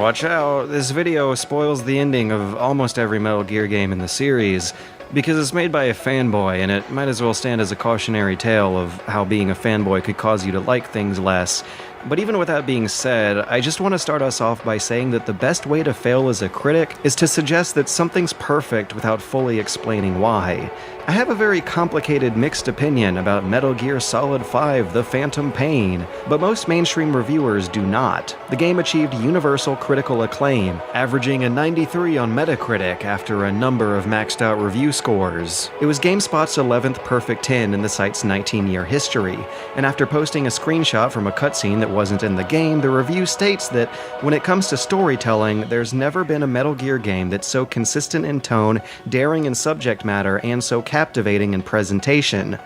Watch out, this video spoils the ending of almost every Metal Gear game in the series, because it's made by a fanboy, and it might as well stand as a cautionary tale of how being a fanboy could cause you to like things less. But even with that being said, I just want to start us off by saying that the best way to fail as a critic is to suggest that something's perfect without fully explaining why. I have a very complicated mixed opinion about Metal Gear Solid 5: The Phantom Pain, but most mainstream reviewers do not. The game achieved universal critical acclaim, averaging a 93 on Metacritic after a number of maxed out review scores. It was GameSpot's 11th perfect 10 in the site's 19-year history, and after posting a screenshot from a cutscene that wasn't in the game, the review states that when it comes to storytelling, there's never been a Metal Gear game that's so consistent in tone, daring in subject matter, and so captivating in presentation.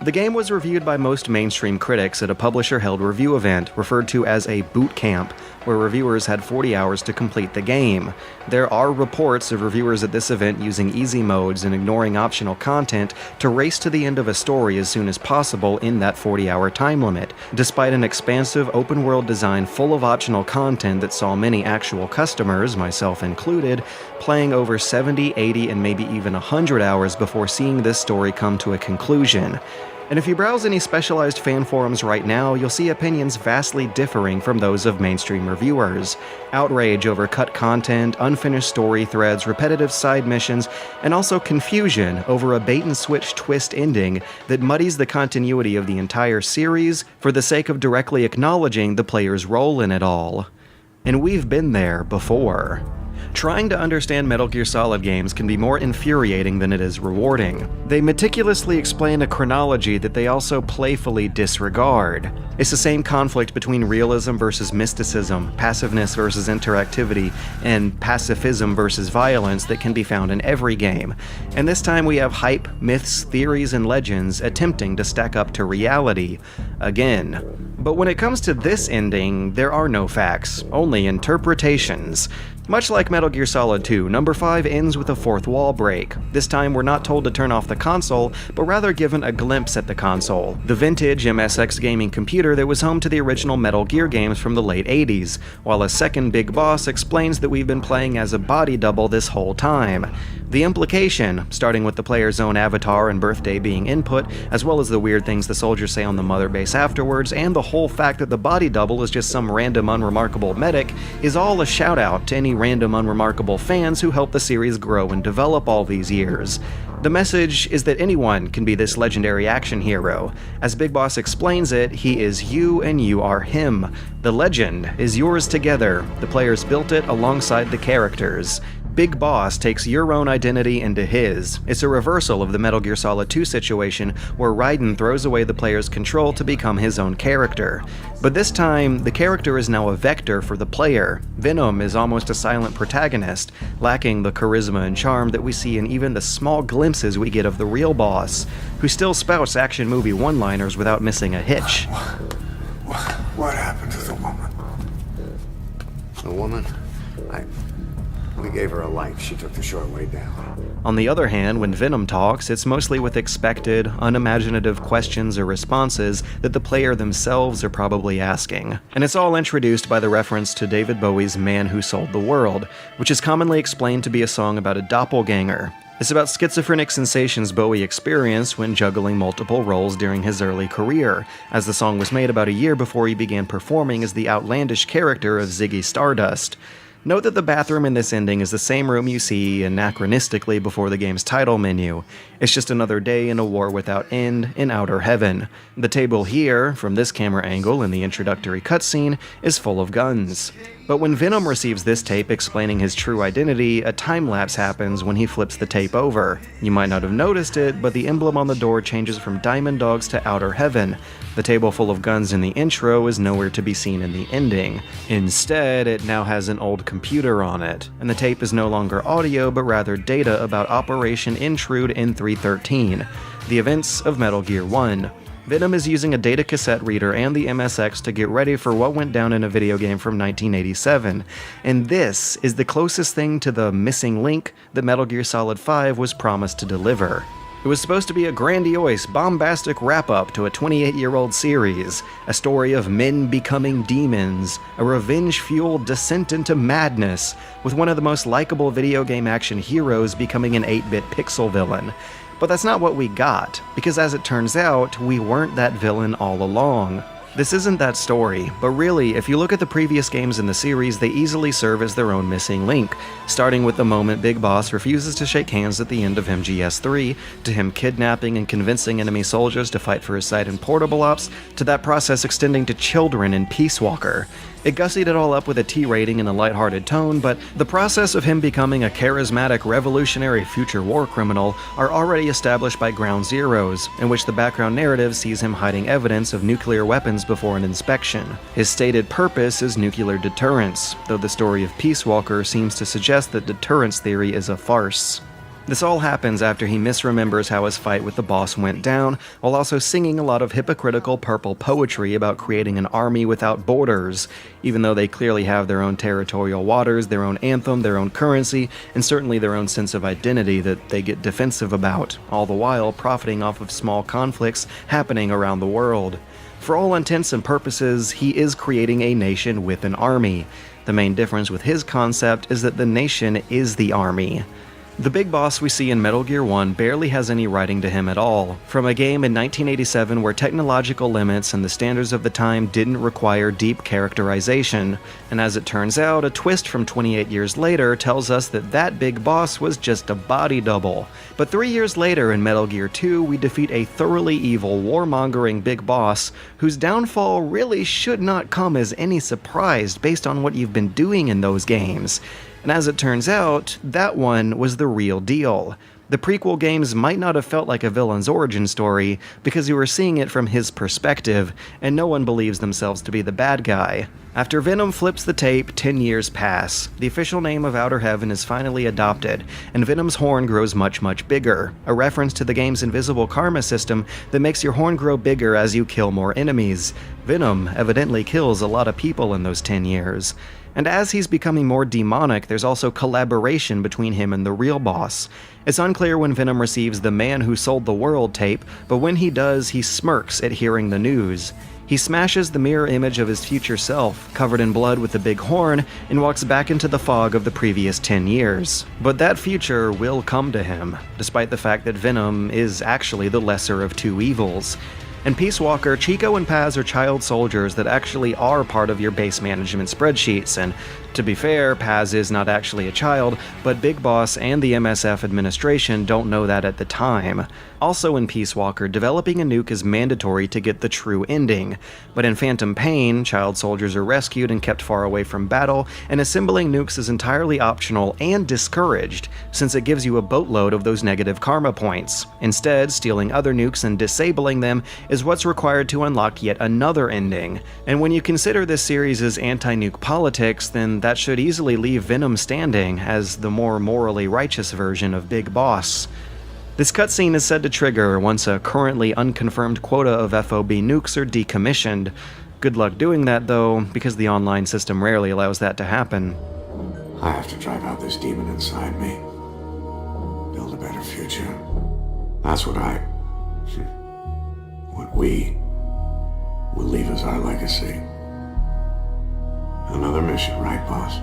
The game was reviewed by most mainstream critics at a publisher-held review event referred to as a boot camp, where reviewers had 40 hours to complete the game. There are reports of reviewers at this event using easy modes and ignoring optional content to race to the end of a story as soon as possible in that 40-hour time limit, despite an expansive open-world design full of optional content that saw many actual customers, myself included, playing over 70, 80, and maybe even 100 hours before seeing this story come to a conclusion. And if you browse any specialized fan forums right now, you'll see opinions vastly differing from those of mainstream reviewers. Outrage over cut content, unfinished story threads, repetitive side missions, and also confusion over a bait-and-switch twist ending that muddies the continuity of the entire series for the sake of directly acknowledging the player's role in it all. And we've been there before. Trying to understand Metal Gear Solid games can be more infuriating than it is rewarding. They meticulously explain a chronology that they also playfully disregard. It's the same conflict between realism versus mysticism, passiveness versus interactivity, and pacifism versus violence that can be found in every game. And this time we have hype, myths, theories, and legends attempting to stack up to reality again. But when it comes to this ending, there are no facts, only interpretations. Much like Metal Gear Solid 2, number 5 ends with a fourth wall break. This time we're not told to turn off the console, but rather given a glimpse at the console, the vintage MSX gaming computer that was home to the original Metal Gear games from the late 80s, while a second big boss explains that we've been playing as a body double this whole time. The implication, starting with the player's own avatar and birthday being input, as well as the weird things the soldiers say on the mother base afterwards, and the whole fact that the body double is just some random unremarkable medic, is all a shout out to any random unremarkable fans who helped the series grow and develop all these years. The message is that anyone can be this legendary action hero. As Big Boss explains it, he is you and you are him. The legend is yours together. The players built it alongside the characters. Big Boss takes your own identity into his. It's a reversal of the Metal Gear Solid 2 situation, where Raiden throws away the player's control to become his own character. But this time, the character is now a vector for the player. Venom is almost a silent protagonist, lacking the charisma and charm that we see in even the small glimpses we get of the real boss, who still spouts action movie one-liners without missing a hitch. What happened to the woman? The woman? We gave her a light. She took the short way down. On the other hand, when Venom talks, it's mostly with expected, unimaginative questions or responses that the player themselves are probably asking. And it's all introduced by the reference to David Bowie's Man Who Sold the World, which is commonly explained to be a song about a doppelganger. It's about schizophrenic sensations Bowie experienced when juggling multiple roles during his early career, as the song was made about a year before he began performing as the outlandish character of Ziggy Stardust. Note that the bathroom in this ending is the same room you see anachronistically before the game's title menu. It's just another day in a war without end in outer heaven. The table here, from this camera angle in the introductory cutscene, is full of guns. But when Venom receives this tape explaining his true identity, a time-lapse happens when he flips the tape over. You might not have noticed it, but the emblem on the door changes from Diamond Dogs to Outer Heaven. The table full of guns in the intro is nowhere to be seen in the ending. Instead, it now has an old computer on it, and the tape is no longer audio but rather data about Operation Intrude N313, the events of Metal Gear 1. Venom is using a data cassette reader and the MSX to get ready for what went down in a video game from 1987, and this is the closest thing to the missing link that Metal Gear Solid 5 was promised to deliver. It was supposed to be a grandiose, bombastic wrap-up to a 28-year-old series, a story of men becoming demons, a revenge-fueled descent into madness, with one of the most likable video game action heroes becoming an 8-bit pixel villain. But that's not what we got, because as it turns out, we weren't that villain all along. This isn't that story, but really, if you look at the previous games in the series, they easily serve as their own missing link, starting with the moment Big Boss refuses to shake hands at the end of MGS3, to him kidnapping and convincing enemy soldiers to fight for his side in Portable Ops, to that process extending to children in Peace Walker. It gussied it all up with a T rating and a lighthearted tone, but the process of him becoming a charismatic, revolutionary future war criminal are already established by Ground Zeroes, in which the background narrative sees him hiding evidence of nuclear weapons before an inspection. His stated purpose is nuclear deterrence, though the story of Peace Walker seems to suggest that deterrence theory is a farce. This all happens after he misremembers how his fight with the boss went down, while also singing a lot of hypocritical purple poetry about creating an army without borders, even though they clearly have their own territorial waters, their own anthem, their own currency, and certainly their own sense of identity that they get defensive about, all the while profiting off of small conflicts happening around the world. For all intents and purposes, he is creating a nation with an army. The main difference with his concept is that the nation is the army. The big boss we see in Metal Gear 1 barely has any writing to him at all, from a game in 1987 where technological limits and the standards of the time didn't require deep characterization, and as it turns out, a twist from 28 years later tells us that that big boss was just a body double. But 3 years later in Metal Gear 2, we defeat a thoroughly evil, warmongering big boss whose downfall really should not come as any surprise based on what you've been doing in those games. And as it turns out, that one was the real deal. The prequel games might not have felt like a villain's origin story because you were seeing it from his perspective, and no one believes themselves to be the bad guy. After Venom flips the tape, 10 years pass. The official name of Outer Heaven is finally adopted, and Venom's horn grows much, much bigger, a reference to the game's invisible karma system that makes your horn grow bigger as you kill more enemies. Venom evidently kills a lot of people in those 10 years. And as he's becoming more demonic, there's also collaboration between him and the real boss. It's unclear when Venom receives the Man Who Sold the World tape, but when he does, he smirks at hearing the news. He smashes the mirror image of his future self, covered in blood with the big horn, and walks back into the fog of the previous 10 years. But that future will come to him, despite the fact that Venom is actually the lesser of two evils. In Peace Walker, Chico and Paz are child soldiers that actually are part of your base management spreadsheets, and to be fair, Paz is not actually a child, but Big Boss and the MSF administration don't know that at the time. Also in Peace Walker, developing a nuke is mandatory to get the true ending, but in Phantom Pain, child soldiers are rescued and kept far away from battle, and assembling nukes is entirely optional and discouraged, since it gives you a boatload of those negative karma points. Instead, stealing other nukes and disabling them is what's required to unlock yet another ending. And when you consider this series' anti-nuke politics, then that should easily leave Venom standing as the more morally righteous version of Big Boss. This cutscene is said to trigger once a currently unconfirmed quota of FOB nukes are decommissioned. Good luck doing that though, because the online system rarely allows that to happen. I have to drive out this demon inside me. Build a better future. That's what we will leave as our legacy. Another mission, right, boss?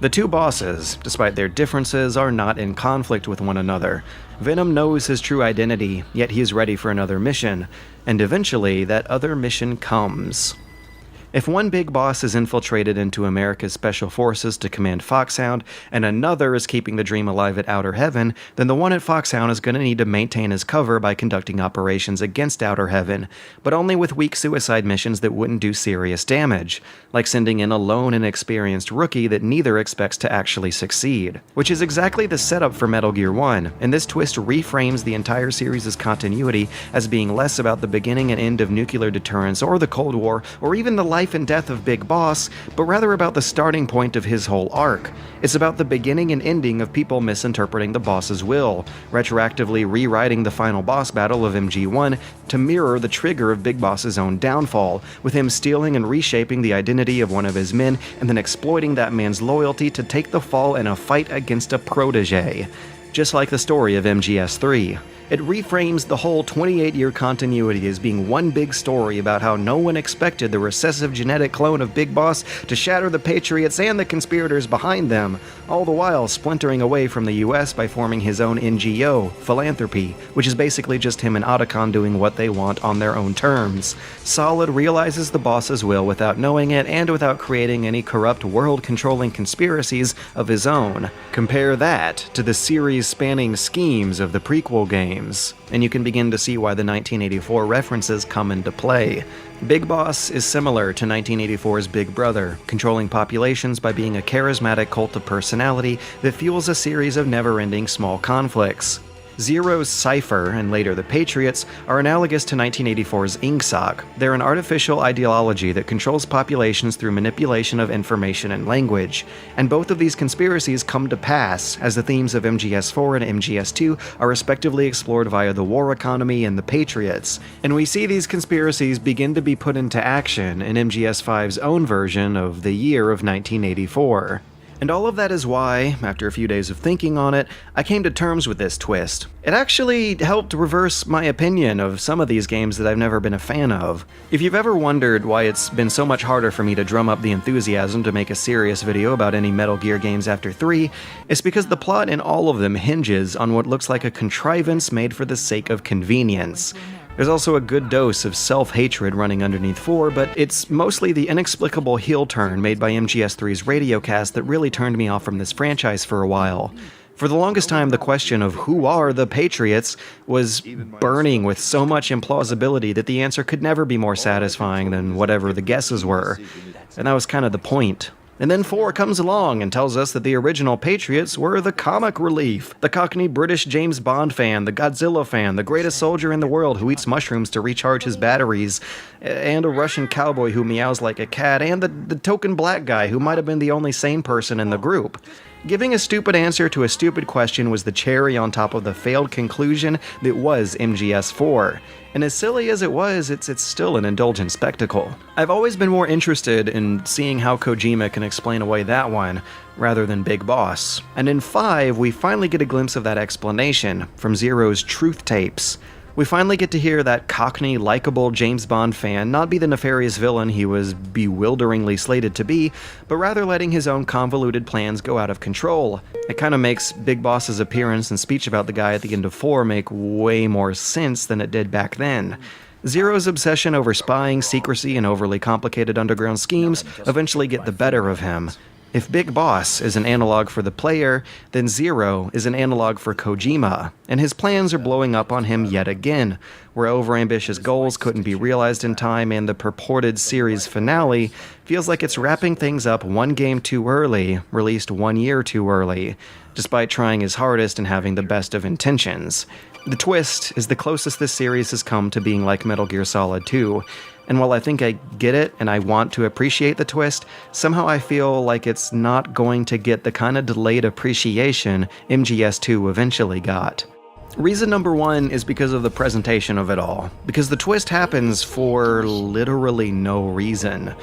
The two bosses, despite their differences, are not in conflict with one another. Venom knows his true identity, yet he is ready for another mission, and eventually that other mission comes. If one big boss is infiltrated into America's Special Forces to command Foxhound, and another is keeping the dream alive at Outer Heaven, then the one at Foxhound is going to need to maintain his cover by conducting operations against Outer Heaven, but only with weak suicide missions that wouldn't do serious damage, like sending in a lone and experienced rookie that neither expects to actually succeed. Which is exactly the setup for Metal Gear 1, and this twist reframes the entire series' continuity as being less about the beginning and end of nuclear deterrence or the Cold War, or even the life and death of Big Boss, but rather about the starting point of his whole arc. It's about the beginning and ending of people misinterpreting the boss's will, retroactively rewriting the final boss battle of MG1 to mirror the trigger of Big Boss's own downfall, with him stealing and reshaping the identity of one of his men and then exploiting that man's loyalty to take the fall in a fight against a protege. Just like the story of MGS3. It reframes the whole 28-year continuity as being one big story about how no one expected the recessive genetic clone of Big Boss to shatter the Patriots and the conspirators behind them, all the while splintering away from the US by forming his own NGO, Philanthropy, which is basically just him and Otacon doing what they want on their own terms. Solid realizes the boss's will without knowing it and without creating any corrupt world-controlling conspiracies of his own. Compare that to the series-spanning schemes of the prequel games, and you can begin to see why the 1984 references come into play. Big Boss is similar to 1984's Big Brother, controlling populations by being a charismatic cult of personality that fuels a series of never-ending small conflicts. Zero's Cypher, and later the Patriots, are analogous to 1984's Ingsoc. They're an artificial ideology that controls populations through manipulation of information and language. And both of these conspiracies come to pass, as the themes of MGS4 and MGS2 are respectively explored via the war economy and the Patriots. And we see these conspiracies begin to be put into action in MGS5's own version of the year of 1984. And all of that is why, after a few days of thinking on it, I came to terms with this twist. It actually helped reverse my opinion of some of these games that I've never been a fan of. If you've ever wondered why it's been so much harder for me to drum up the enthusiasm to make a serious video about any Metal Gear games after 3, it's because the plot in all of them hinges on what looks like a contrivance made for the sake of convenience. There's also a good dose of self-hatred running underneath 4, but it's mostly the inexplicable heel turn made by MGS3's radiocast that really turned me off from this franchise for a while. For the longest time, the question of who are the Patriots was burning with so much implausibility that the answer could never be more satisfying than whatever the guesses were. And that was kind of the point. And then 4 comes along and tells us that the original Patriots were the comic relief, the Cockney British James Bond fan, the Godzilla fan, the greatest soldier in the world who eats mushrooms to recharge his batteries, and a Russian cowboy who meows like a cat, and the token black guy who might have been the only sane person in the group. Giving a stupid answer to a stupid question was the cherry on top of the failed conclusion that was MGS4. And as silly as it was, it's still an indulgent spectacle. I've always been more interested in seeing how Kojima can explain away that one, rather than Big Boss. And in 5, we finally get a glimpse of that explanation from Zero's truth tapes. We finally get to hear that Cockney, likable James Bond fan not be the nefarious villain he was bewilderingly slated to be, but rather letting his own convoluted plans go out of control. It kind of makes Big Boss's appearance and speech about the guy at the end of 4 make way more sense than it did back then. Zero's obsession over spying, secrecy, and overly complicated underground schemes eventually get the better of him. If Big Boss is an analog for the player, then Zero is an analog for Kojima, and his plans are blowing up on him yet again, where overambitious goals couldn't be realized in time and the purported series finale feels like it's wrapping things up one game too early, released 1 year too early, despite trying his hardest and having the best of intentions. The twist is the closest this series has come to being like Metal Gear Solid 2, and while I think I get it and I want to appreciate the twist, somehow I feel like it's not going to get the kind of delayed appreciation MGS2 eventually got. Reason number 1 is because of the presentation of it all, because the twist happens for literally no reason.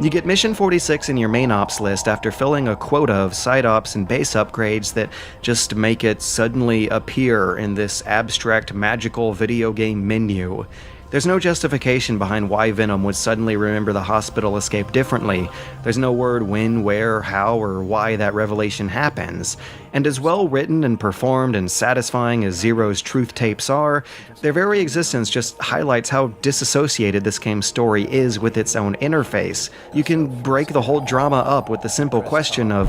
You get Mission 46 in your main ops list after filling a quota of side ops and base upgrades that just make it suddenly appear in this abstract magical video game menu. There's no justification behind why Venom would suddenly remember the hospital escape differently. There's no word when, where, how, or why that revelation happens. And as well written and performed and satisfying as Zero's truth tapes are, their very existence just highlights how disassociated this game's story is with its own interface. You can break the whole drama up with the simple question of,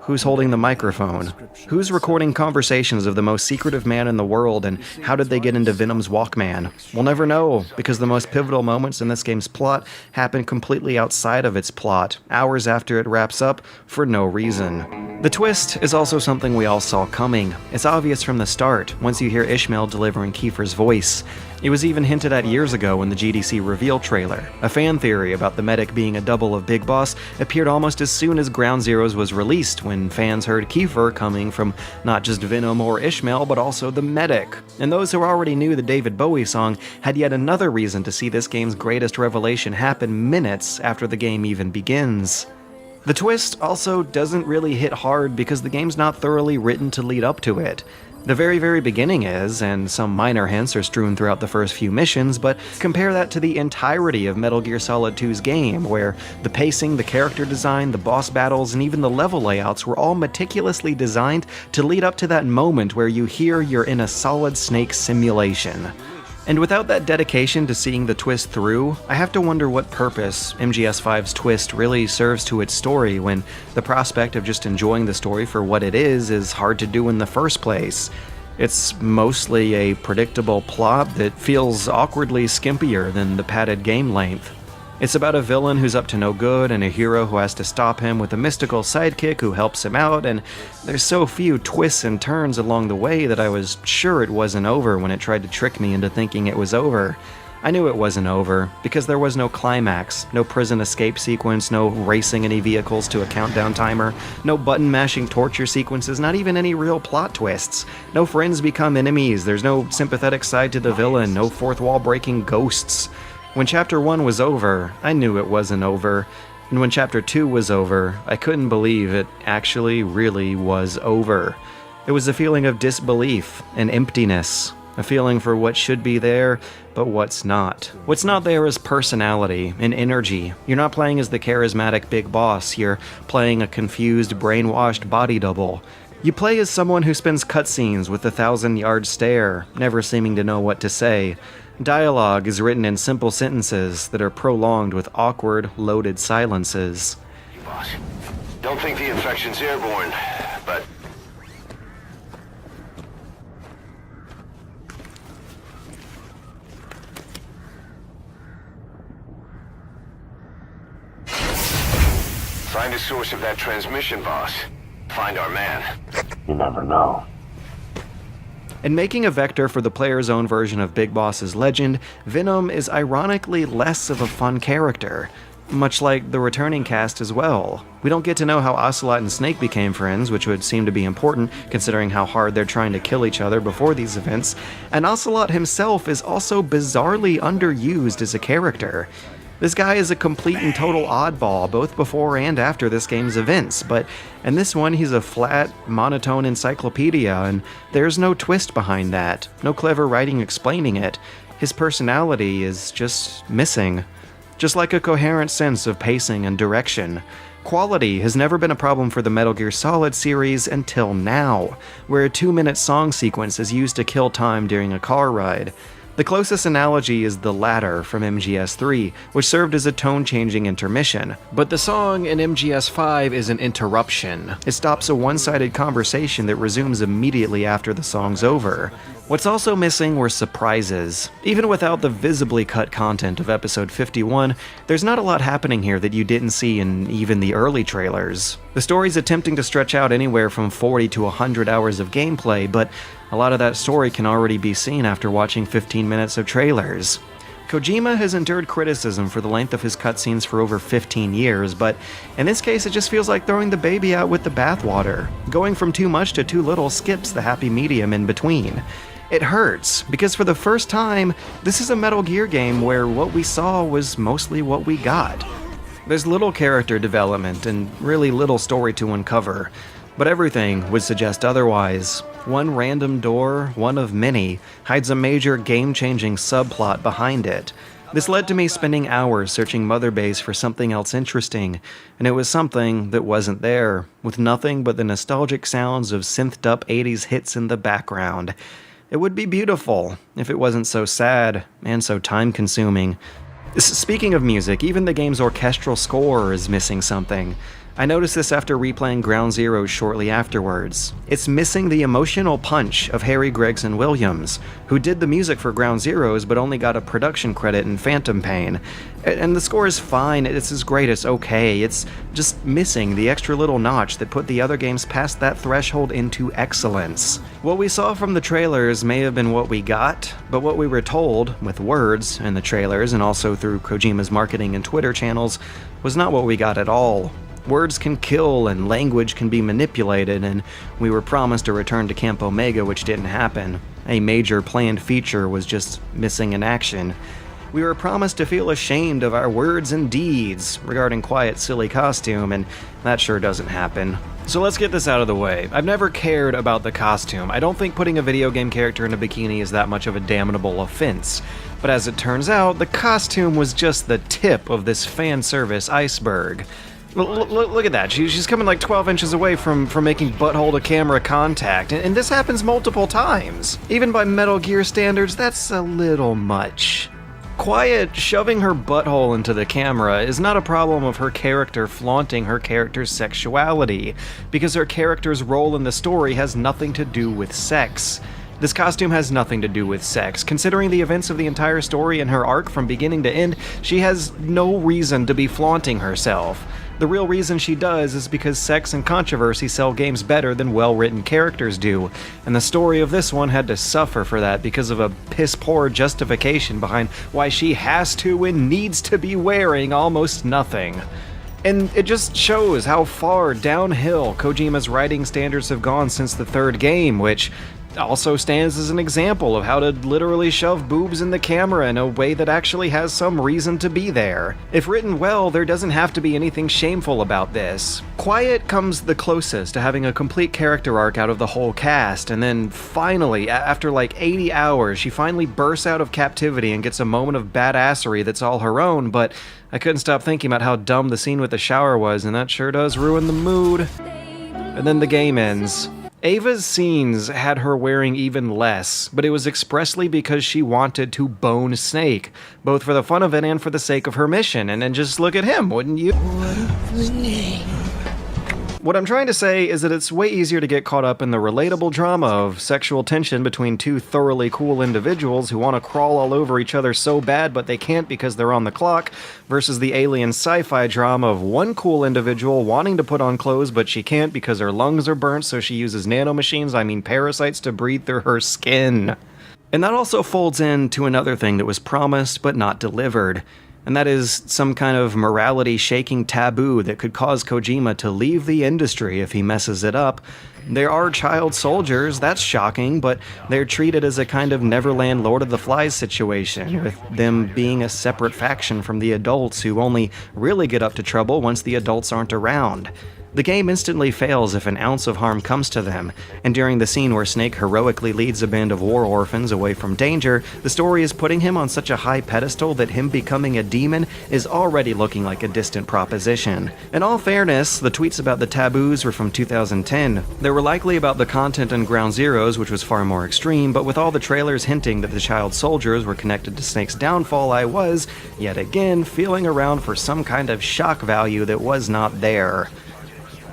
who's holding the microphone? Who's recording conversations of the most secretive man in the world, and how did they get into Venom's Walkman? We'll never know, because the most pivotal moments in this game's plot happen completely outside of its plot, hours after it wraps up, for no reason. The twist is also something we all saw coming. It's obvious from the start, once you hear Ishmael delivering Kiefer's voice. It was even hinted at years ago in the GDC reveal trailer. A fan theory about the medic being a double of Big Boss appeared almost as soon as Ground Zeroes was released, when fans heard Kiefer coming from not just Venom or Ishmael, but also the medic. And those who already knew the David Bowie song had yet another reason to see this game's greatest revelation happen minutes after the game even begins. The twist also doesn't really hit hard because the game's not thoroughly written to lead up to it. The very beginning is, and some minor hints are strewn throughout the first few missions, but compare that to the entirety of Metal Gear Solid 2's game, where the pacing, the character design, the boss battles, and even the level layouts were all meticulously designed to lead up to that moment where you hear you're in a Solid Snake simulation. And without that dedication to seeing the twist through, I have to wonder what purpose MGS5's twist really serves to its story when the prospect of just enjoying the story for what it is hard to do in the first place. It's mostly a predictable plot that feels awkwardly skimpier than the padded game length. It's about a villain who's up to no good and a hero who has to stop him with a mystical sidekick who helps him out, and there's so few twists and turns along the way that I was sure it wasn't over when it tried to trick me into thinking it was over. I knew it wasn't over, because there was no climax, no prison escape sequence, no racing any vehicles to a countdown timer, no button-mashing torture sequences, not even any real plot twists. No friends become enemies, there's no sympathetic side to the villain, no fourth-wall-breaking ghosts. When Chapter 1 was over, I knew it wasn't over, and when Chapter 2 was over, I couldn't believe it actually really was over. It was a feeling of disbelief and emptiness, a feeling for what should be there, but what's not. What's not there is personality and energy. You're not playing as the charismatic big boss, you're playing a confused, brainwashed body double. You play as someone who spends cutscenes with a 1,000-yard stare, never seeming to know what to say. Dialogue is written in simple sentences that are prolonged with awkward, loaded silences. Boss, don't think the infection's airborne, but... Find the source of that transmission, boss. Find our man. You never know. In making a vector for the player's own version of Big Boss's legend, Venom is ironically less of a fun character, much like the returning cast as well. We don't get to know how Ocelot and Snake became friends, which would seem to be important considering how hard they're trying to kill each other before these events, and Ocelot himself is also bizarrely underused as a character. This guy is a complete and total oddball, both before and after this game's events, but in this one he's a flat, monotone encyclopedia, and there's no twist behind that, no clever writing explaining it. His personality is just missing. Just like a coherent sense of pacing and direction. Quality has never been a problem for the Metal Gear Solid series until now, where a 2-minute song sequence is used to kill time during a car ride. The closest analogy is The Ladder from MGS3, which served as a tone-changing intermission. But the song in MGS5 is an interruption. It stops a one-sided conversation that resumes immediately after the song's over. What's also missing were surprises. Even without the visibly cut content of Episode 51, there's not a lot happening here that you didn't see in even the early trailers. The story's attempting to stretch out anywhere from 40 to 100 hours of gameplay, but a lot of that story can already be seen after watching 15 minutes of trailers. Kojima has endured criticism for the length of his cutscenes for over 15 years, but in this case it just feels like throwing the baby out with the bathwater. Going from too much to too little skips the happy medium in between. It hurts, because for the first time, this is a Metal Gear game where what we saw was mostly what we got. There's little character development and really little story to uncover, but everything would suggest otherwise. One random door, one of many, hides a major game-changing subplot behind it. This led to me spending hours searching Mother Base for something else interesting, and it was something that wasn't there, with nothing but the nostalgic sounds of synthed-up 80s hits in the background. It would be beautiful if it wasn't so sad and so time-consuming. Speaking of music, even the game's orchestral score is missing something. I noticed this after replaying Ground Zeroes shortly afterwards. It's missing the emotional punch of Harry Gregson Williams, who did the music for Ground Zeroes but only got a production credit in Phantom Pain. And the score is fine, it's as great as okay, it's just missing the extra little notch that put the other games past that threshold into excellence. What we saw from the trailers may have been what we got, but what we were told, with words in the trailers and also through Kojima's marketing and Twitter channels, was not what we got at all. Words can kill and language can be manipulated, and we were promised a return to Camp Omega, which didn't happen. A major planned feature was just missing in action. We were promised to feel ashamed of our words and deeds regarding Quiet's silly costume, and that sure doesn't happen. So let's get this out of the way. I've never cared about the costume. I don't think putting a video game character in a bikini is that much of a damnable offense. But as it turns out, the costume was just the tip of this fan service iceberg. Look at that. She's coming like 12 inches away from making butthole-to-camera contact, and this happens multiple times. Even by Metal Gear standards, that's a little much. Quiet shoving her butthole into the camera is not a problem of her character flaunting her character's sexuality, because her character's role in the story has nothing to do with sex. This costume has nothing to do with sex. Considering the events of the entire story and her arc from beginning to end, she has no reason to be flaunting herself. The real reason she does is because sex and controversy sell games better than well-written characters do, and the story of this one had to suffer for that because of a piss-poor justification behind why she has to and needs to be wearing almost nothing. And it just shows how far downhill Kojima's writing standards have gone since the third game, which also stands as an example of how to literally shove boobs in the camera in a way that actually has some reason to be there. If written well, there doesn't have to be anything shameful about this. Quiet comes the closest to having a complete character arc out of the whole cast, and then finally, after like 80 hours, she finally bursts out of captivity and gets a moment of badassery that's all her own, but I couldn't stop thinking about how dumb the scene with the shower was, and that sure does ruin the mood. And then the game ends. Ava's scenes had her wearing even less, but it was expressly because she wanted to bone Snake, both for the fun of it and for the sake of her mission, and then just look at him, wouldn't you? What I'm trying to say is that it's way easier to get caught up in the relatable drama of sexual tension between two thoroughly cool individuals who want to crawl all over each other so bad but they can't because they're on the clock, versus the alien sci-fi drama of one cool individual wanting to put on clothes but she can't because her lungs are burnt, so she uses nanomachines, parasites, to breathe through her skin. And that also folds into another thing that was promised but not delivered. And that is some kind of morality-shaking taboo that could cause Kojima to leave the industry if he messes it up. There are child soldiers, that's shocking, but they're treated as a kind of Neverland Lord of the Flies situation, with them being a separate faction from the adults who only really get up to trouble once the adults aren't around. The game instantly fails if an ounce of harm comes to them, and during the scene where Snake heroically leads a band of war orphans away from danger, the story is putting him on such a high pedestal that him becoming a demon is already looking like a distant proposition. In all fairness, the tweets about the taboos were from 2010. They were likely about the content in Ground Zeroes, which was far more extreme, but with all the trailers hinting that the child soldiers were connected to Snake's downfall, I was, yet again, feeling around for some kind of shock value that was not there.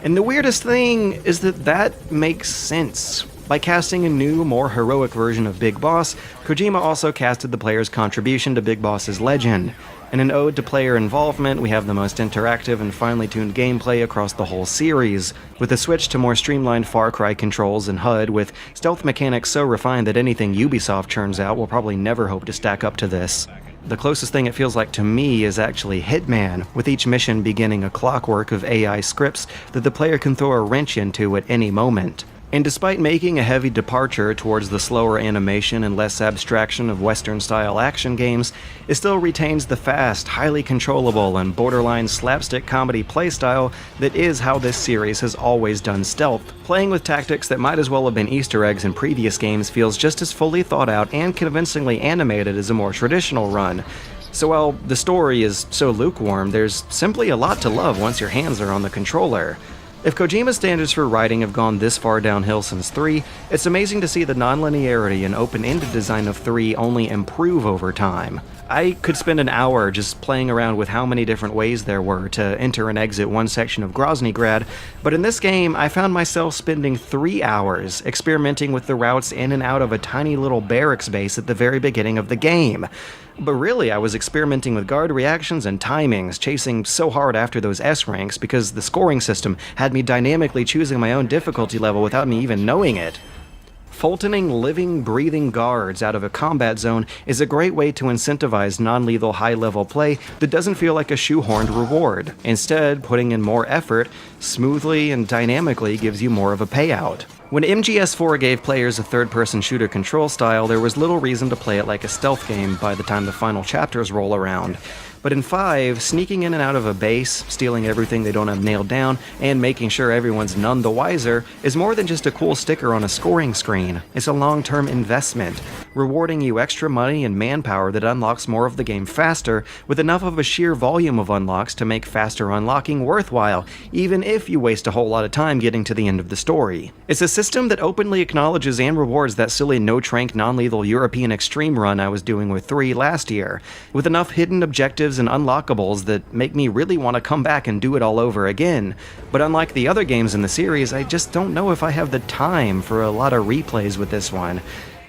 And the weirdest thing is that makes sense. By casting a new, more heroic version of Big Boss, Kojima also casted the player's contribution to Big Boss's legend. In an ode to player involvement, we have the most interactive and finely tuned gameplay across the whole series, with a switch to more streamlined Far Cry controls and HUD, with stealth mechanics so refined that anything Ubisoft churns out will probably never hope to stack up to this. The closest thing it feels like to me is actually Hitman, with each mission beginning a clockwork of AI scripts that the player can throw a wrench into at any moment. And despite making a heavy departure towards the slower animation and less abstraction of Western-style action games, it still retains the fast, highly controllable, and borderline slapstick comedy playstyle that is how this series has always done stealth. Playing with tactics that might as well have been Easter eggs in previous games feels just as fully thought out and convincingly animated as a more traditional run. So while the story is so lukewarm, there's simply a lot to love once your hands are on the controller. If Kojima's standards for writing have gone this far downhill since 3, it's amazing to see the non-linearity and open-ended design of 3 only improve over time. I could spend an hour just playing around with how many different ways there were to enter and exit one section of Groznygrad, but in this game I found myself spending 3 hours experimenting with the routes in and out of a tiny little barracks base at the very beginning of the game. But really, I was experimenting with guard reactions and timings, chasing so hard after those S ranks because the scoring system had me dynamically choosing my own difficulty level without me even knowing it. Fultoning living, breathing guards out of a combat zone is a great way to incentivize non-lethal high-level play that doesn't feel like a shoehorned reward. Instead, putting in more effort, smoothly and dynamically gives you more of a payout. When MGS4 gave players a third-person shooter control style, there was little reason to play it like a stealth game by the time the final chapters roll around. But in 5, sneaking in and out of a base, stealing everything they don't have nailed down, and making sure everyone's none the wiser is more than just a cool sticker on a scoring screen. It's a long-term investment, rewarding you extra money and manpower that unlocks more of the game faster, with enough of a sheer volume of unlocks to make faster unlocking worthwhile, even if you waste a whole lot of time getting to the end of the story. It's a system that openly acknowledges and rewards that silly no-trank non-lethal European extreme run I was doing with 3 last year, with enough hidden objectives and unlockables that make me really want to come back and do it all over again. But unlike the other games in the series, I just don't know if I have the time for a lot of replays with this one.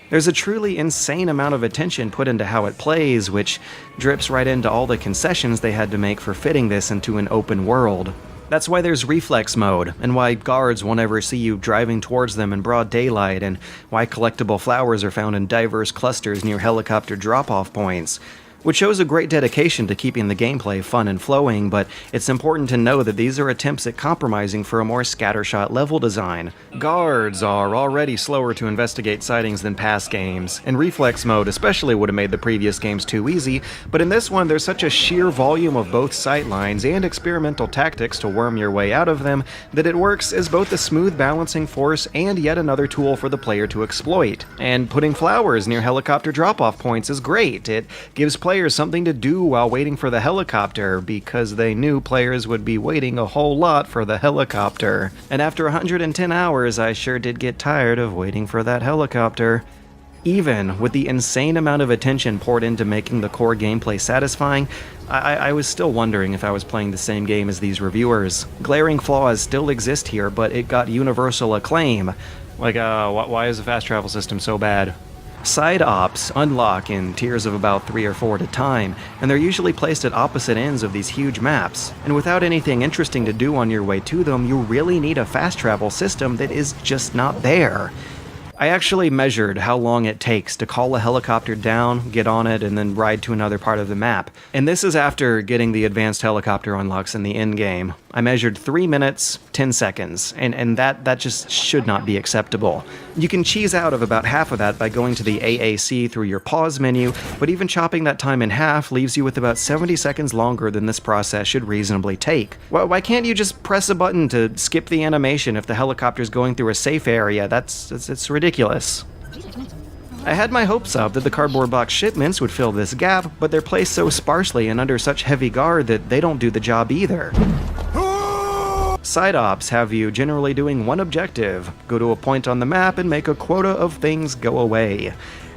There's a truly insane amount of attention put into how it plays, which drips right into all the concessions they had to make for fitting this into an open world. That's why there's reflex mode, and why guards won't ever see you driving towards them in broad daylight, and why collectible flowers are found in diverse clusters near helicopter drop-off points. Which shows a great dedication to keeping the gameplay fun and flowing, but it's important to know that these are attempts at compromising for a more scattershot level design. Guards are already slower to investigate sightings than past games, and reflex mode especially would have made the previous games too easy, but in this one there's such a sheer volume of both sightlines and experimental tactics to worm your way out of them that it works as both a smooth balancing force and yet another tool for the player to exploit. And putting flowers near helicopter drop-off points is great. It gives players something to do while waiting for the helicopter, because they knew players would be waiting a whole lot for the helicopter. And after 110 hours, I sure did get tired of waiting for that helicopter. Even with the insane amount of attention poured into making the core gameplay satisfying, I was still wondering if I was playing the same game as these reviewers. Glaring flaws still exist here, but it got universal acclaim. Like, why is the fast travel system so bad? Side ops unlock in tiers of about 3 or 4 at a time, and they're usually placed at opposite ends of these huge maps. And without anything interesting to do on your way to them, you really need a fast travel system that is just not there. I actually measured how long it takes to call a helicopter down, get on it, and then ride to another part of the map. And this is after getting the advanced helicopter unlocks in the endgame. I measured 3 minutes, 10 seconds, and that just should not be acceptable. You can cheese out of about half of that by going to the AAC through your pause menu, but even chopping that time in half leaves you with about 70 seconds longer than this process should reasonably take. Why can't you just press a button to skip the animation if the helicopter's going through a safe area? It's ridiculous. I had my hopes up that the cardboard box shipments would fill this gap, but they're placed so sparsely and under such heavy guard that they don't do the job either. Side ops have you generally doing one objective: go to a point on the map and make a quota of things go away.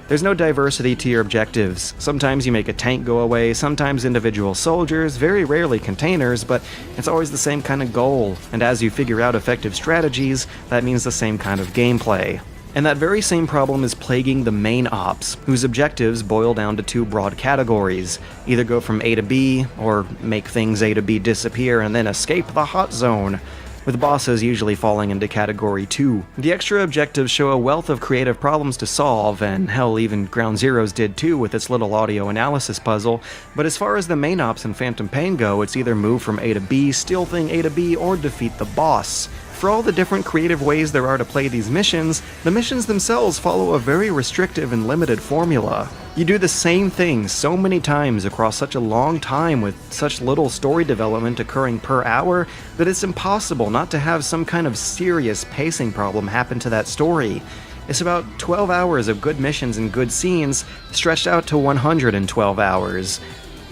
There's no diversity to your objectives. Sometimes you make a tank go away, sometimes individual soldiers, very rarely containers, but it's always the same kind of goal, and as you figure out effective strategies, that means the same kind of gameplay. And that very same problem is plaguing the main ops, whose objectives boil down to 2 broad categories: either go from A to B, or make things A to B disappear and then escape the hot zone, with bosses usually falling into category 2. The extra objectives show a wealth of creative problems to solve, and hell, even Ground Zeroes did too with its little audio analysis puzzle, but as far as the main ops and Phantom Pain go, it's either move from A to B, steal thing A to B, or defeat the boss. For all the different creative ways there are to play these missions, the missions themselves follow a very restrictive and limited formula. You do the same thing so many times across such a long time with such little story development occurring per hour that it's impossible not to have some kind of serious pacing problem happen to that story. It's about 12 hours of good missions and good scenes stretched out to 112 hours.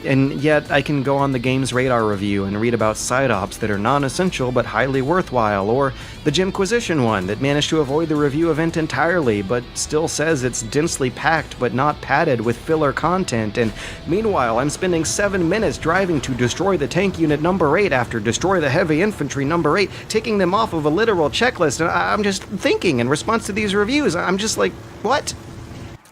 And yet, I can go on the game's radar review and read about side ops that are non-essential but highly worthwhile, or the Jimquisition one that managed to avoid the review event entirely but still says it's densely packed but not padded with filler content, and meanwhile I'm spending 7 minutes driving to destroy the tank unit number 8 after destroy the heavy infantry number 8, ticking them off of a literal checklist, and I'm just thinking in response to these reviews, I'm just like, what?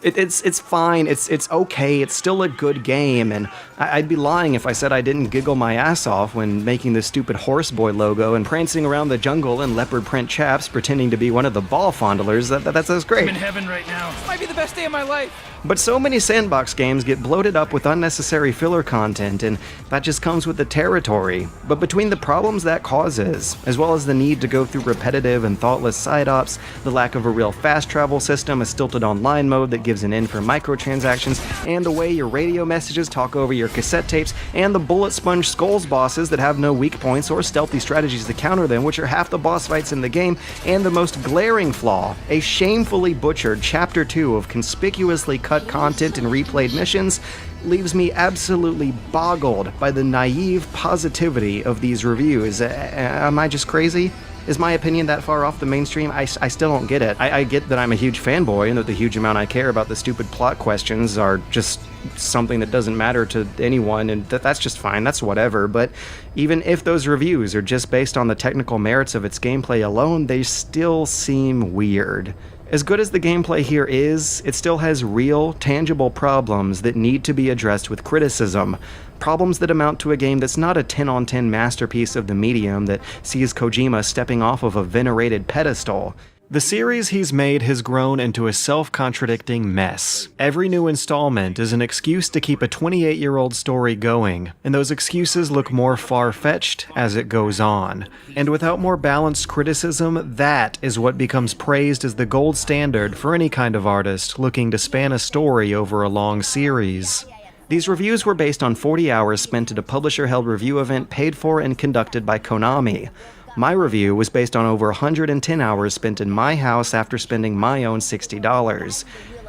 It's fine, it's okay, it's still a good game, and I'd be lying if I said I didn't giggle my ass off when making this stupid Horseboy logo and prancing around the jungle in leopard print chaps pretending to be one of the ball fondlers. That's great. I'm in heaven right now. This might be the best day of my life. But so many sandbox games get bloated up with unnecessary filler content, and that just comes with the territory. But between the problems that causes, as well as the need to go through repetitive and thoughtless side ops, the lack of a real fast travel system, a stilted online mode that gives an in for microtransactions, and the way your radio messages talk over your cassette tapes, and the bullet sponge skulls bosses that have no weak points or stealthy strategies to counter them, which are half the boss fights in the game, and the most glaring flaw, a shamefully butchered Chapter 2 of conspicuously cut content and replayed missions, leaves me absolutely boggled by the naive positivity of these reviews. Am I just crazy? Is my opinion that far off the mainstream? I still don't get it. I get that I'm a huge fanboy and that the huge amount I care about the stupid plot questions are just something that doesn't matter to anyone, and that's just fine, that's whatever. But even if those reviews are just based on the technical merits of its gameplay alone, they still seem weird. As good as the gameplay here is, it still has real, tangible problems that need to be addressed with criticism. Problems that amount to a game that's not a 10-on-10 masterpiece of the medium that sees Kojima stepping off of a venerated pedestal. The series he's made has grown into a self-contradicting mess. Every new installment is an excuse to keep a 28-year-old story going, and those excuses look more far-fetched as it goes on. And without more balanced criticism, that is what becomes praised as the gold standard for any kind of artist looking to span a story over a long series. These reviews were based on 40 hours spent at a publisher-held review event paid for and conducted by Konami. My review was based on over 110 hours spent in my house after spending my own $60.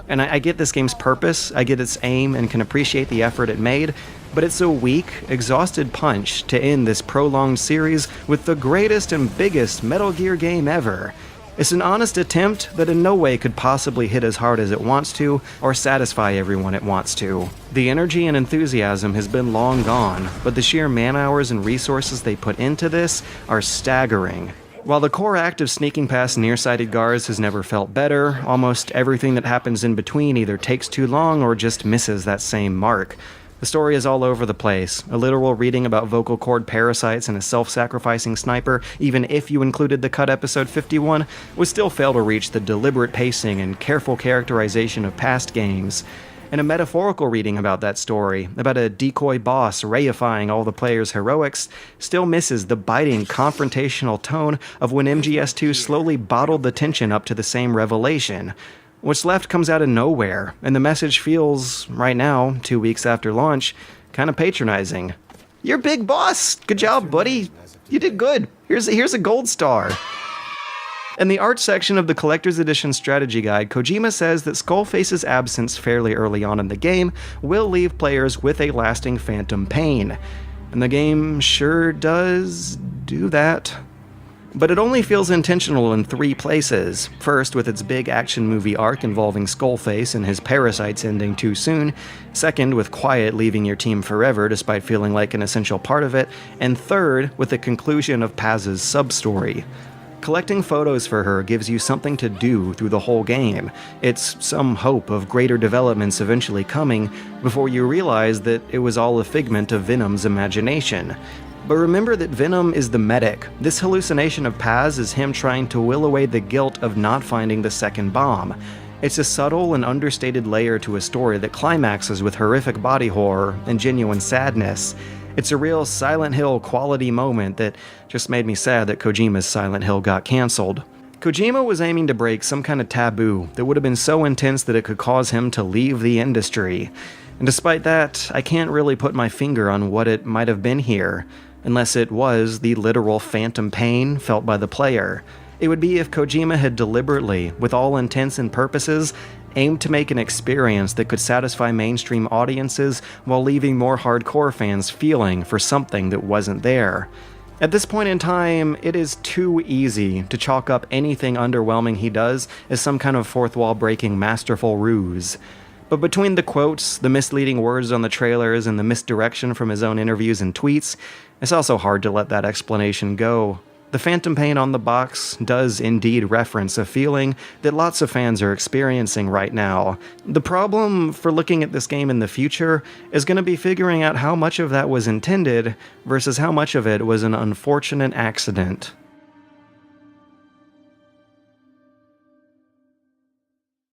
And I get this game's purpose, I get its aim, and can appreciate the effort it made, but it's a weak, exhausted punch to end this prolonged series with the greatest and biggest Metal Gear game ever. It's an honest attempt that in no way could possibly hit as hard as it wants to, or satisfy everyone it wants to. The energy and enthusiasm has been long gone, but the sheer man-hours and resources they put into this are staggering. While the core act of sneaking past nearsighted guards has never felt better, almost everything that happens in between either takes too long or just misses that same mark. The story is all over the place, a literal reading about vocal cord parasites and a self-sacrificing sniper, even if you included the cut episode 51, would still fail to reach the deliberate pacing and careful characterization of past games. And a metaphorical reading about that story, about a decoy boss reifying all the players' heroics, still misses the biting, confrontational tone of when MGS2 slowly bottled the tension up to the same revelation. What's left comes out of nowhere, and the message feels, right now, 2 weeks after launch, kind of patronizing. You're big boss! Good job, buddy! You did good! Here's a gold star! In the art section of the Collector's Edition strategy guide, Kojima says that Skullface's absence fairly early on in the game will leave players with a lasting phantom pain. And the game sure does do that. But it only feels intentional in 3 places. First, with its big action movie arc involving Skullface and his parasites ending too soon. Second, with Quiet leaving your team forever despite feeling like an essential part of it. And third, with the conclusion of Paz's sub-story. Collecting photos for her gives you something to do through the whole game. It's some hope of greater developments eventually coming before you realize that it was all a figment of Venom's imagination. But remember that Venom is the medic. This hallucination of Paz is him trying to will away the guilt of not finding the second bomb. It's a subtle and understated layer to a story that climaxes with horrific body horror and genuine sadness. It's a real Silent Hill quality moment that just made me sad that Kojima's Silent Hill got cancelled. Kojima was aiming to break some kind of taboo that would have been so intense that it could cause him to leave the industry. And despite that, I can't really put my finger on what it might have been here. Unless it was the literal phantom pain felt by the player. It would be if Kojima had deliberately, with all intents and purposes, aimed to make an experience that could satisfy mainstream audiences while leaving more hardcore fans feeling for something that wasn't there. At this point in time, it is too easy to chalk up anything underwhelming he does as some kind of fourth-wall-breaking masterful ruse. But between the quotes, the misleading words on the trailers, and the misdirection from his own interviews and tweets, it's also hard to let that explanation go. The phantom pain on the box does indeed reference a feeling that lots of fans are experiencing right now. The problem for looking at this game in the future is going to be figuring out how much of that was intended versus how much of it was an unfortunate accident.